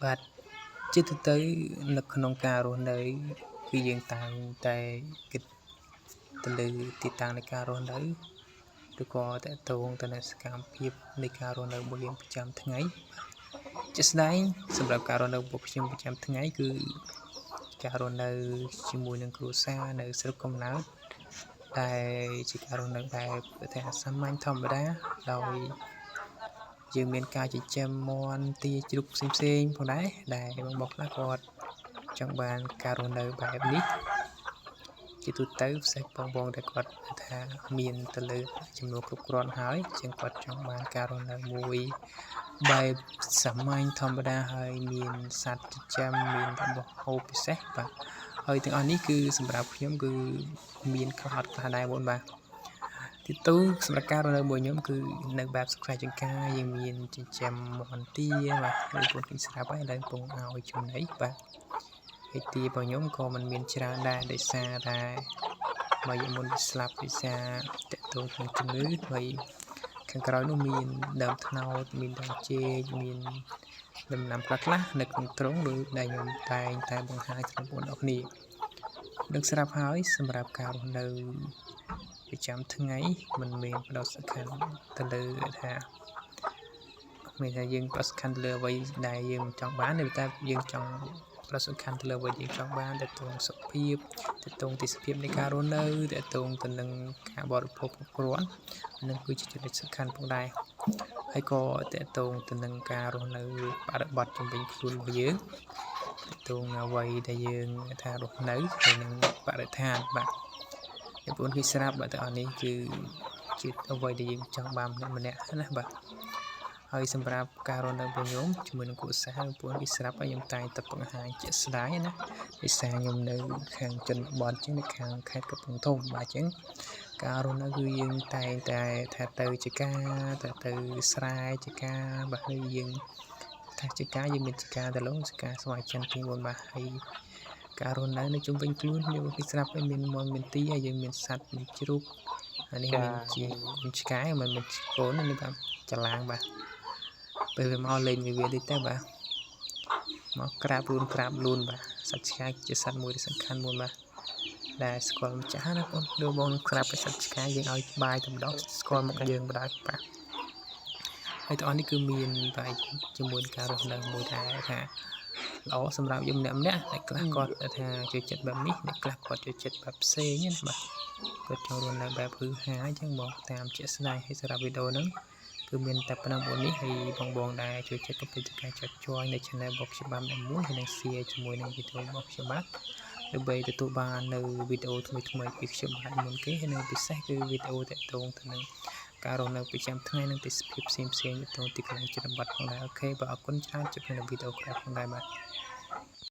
បាទជាទូទៅនៅក្នុងការរស់នៅគឺយើងតែគិតទៅលើទីតាំងនៃការរស់នៅឬក៏តកតងទៅនឹងសកម្មភាពនៃការរស់នៅរបស់យើងប្រចាំថ្ងៃជាក់ស្ដែងសម្រាប់ការរស់នៅរបស់ខ្ញុំប្រចាំថ្ងៃគឺការរស់នៅជាមួយនឹងគ្រួសារនៅស្រុកកំណើតដែលជាការរស់នៅបែបថាសាមញ្ញធម្មតាដោយយើងមានការចិញ្ចឹមមាន់ទាជ្រូកផ្សេងៗផងដែរដែលបងខ្លះគាត់ចង់បានការរស់នៅបែបនេះជាទូទៅផ្សេងបងដែលគាត់ថាមានទៅលើចំនួនគ្រប់គ្រាន់ហើយជាងគាត់ចង់បានការរស់នៅមួយបែបសាមញ្ញធម្មតាហើយមានសត្វចិញ្ចឹមមានរបស់ហូបពិសេសបាទហើយទាំងអស់នេះគឺសម្រាប់ខ្ញុំគឺមានខ្លះដែរបងបាទទីទៅសម្រាប់ការរស់នៅមួយខ្ញុំគឺនៅបែបសុខចង្ការយើងមានចិញ្ចឹមមាន់ទាបាទហើយពួកគេស្រាប់ហើយឡើងពងឲ្យចំណីបាទហើយទារបស់ខ្ញុំក៏មិនមានច្រើនដែរដោយសារតែមួយមុនស្លាប់ដោយសារតកតងនឹងជំងឺហើយខាងក្រោយនោះមានដើមត្នោតមានដើមចេកមានដំណាំខ្លះនៅក្នុងទ្រុងដូចដែលខ្ញុំតែងតែបង្ហាញដល់បងប្អូនអរគ្នានឹងស្រាប់ហើយសម្រាប់ការរស់នៅប្រចាំថ្ងៃมันមានផ្ដោតសំខាន់ទៅលើថាមានថាយើងផ្ដោតសំខាន់ទៅលើអ្វីដែលយើងចង់បានតែយើងចង់ផ្ដោតសំខាន់ទៅលើអ្វីយើងចង់បានទៅទងសុខភាពទៅទងទេសភាពនៃការរស់នៅទៅទងទៅនឹងការបរិភោគគ្រប់គ្រាន់នឹងគឺជាចំណុចសំខាន់ផងដែរហើយក៏តកតងទៅនឹងការរស់នៅបរិបទជំនាញខ្លួនរបស់យើងតកតងអ្វីដែលយើងថារស់នៅហើយនឹងបរិស្ថានបាទបងប្អូនគឺស្រាប់បាទទាំងអស់នេះគឺជាអ្វីដែលយើងចង់បានម្នាក់ណាបាទហើយសម្រាប់ការរស់នៅរបស់ខ្ញុំជាមួយនឹងគ្រួសារបងប្អូនគឺស្រាប់ហើយខ្ញុំតែងតែបង្ហាញជាក់ស្ដែងណាដោយសារខ្ញុំនៅខាងជនបទជាងនៅខាងខេត្តកំពង់ធំបាទអញ្ចឹងការរស់នៅគឺយើងតែងតែថាទៅជាការទៅស្រែជាការបាទហើយយើងថាជាការយើងមានជាការទៅលងជាការស្វាយចិនពីមុនបាទហើយការរស់នៅជុំវិញខ្លួនយើងគឺស្រាប់ហើយមានមាន់មានទីហើយយើងមានសត្វមានជ្រូកហើយនេះមានជាឆ្កែមិនមែនកូននេះបាទចលាងបាទពេលវាមកលេងវាតិចទៅបាទមកក្រាបលូនបាទសត្វឆ្កែជាសត្វមួយដ៏សំខាន់មួយបាទដែលស្គាល់ម្ចាស់ណាបងដូចបងក្រាបសត្វឆ្កែយើងឲ្យបាយតែម្ដងស្គាល់មកយើងបណ្ដោយបាទហើយទាំងអស់នេះគឺមានបែបជាមួយការរស់នៅមួយដែលថាល្អសម្រាប់យើងម្នាក់អ្នកខ្លះគាត់ថាចូលចិត្តបែបនេះអ្នកខ្លះគាត់ចូលចិត្តបែបផ្សេងណាបាទគាត់ចង់រស់នៅបែបហឺហាអញ្ចឹងមកតាមជាក់ស្ដែងហើយសម្រាប់វីដេអូហ្នឹងគឺមានតែប៉ុណ្ណឹងបងនេះហើយបងដែលចូលចិត្តក៏ពេញចការចុច join នៅ channel របស់ខ្ញុំបានមួយហើយនឹង share ជាមួយនឹងវីដេអូរបស់ខ្ញុំបាទដើម្បីទទួលបាននៅវីដេអូថ្មីពីខ្ញុំបាទមុនគេហើយនៅពិសេសគឺវីដេអូតាក់ទងទៅនឹងការរស់នៅប្រចាំថ្ងៃនិងទេសភាពផ្សេងៗទៅទីកន្លែងជនបទផងដែរអូខេបាទអរគុណច្រើនជួបនៅវីដេអូក្រោយផងដែរបាទ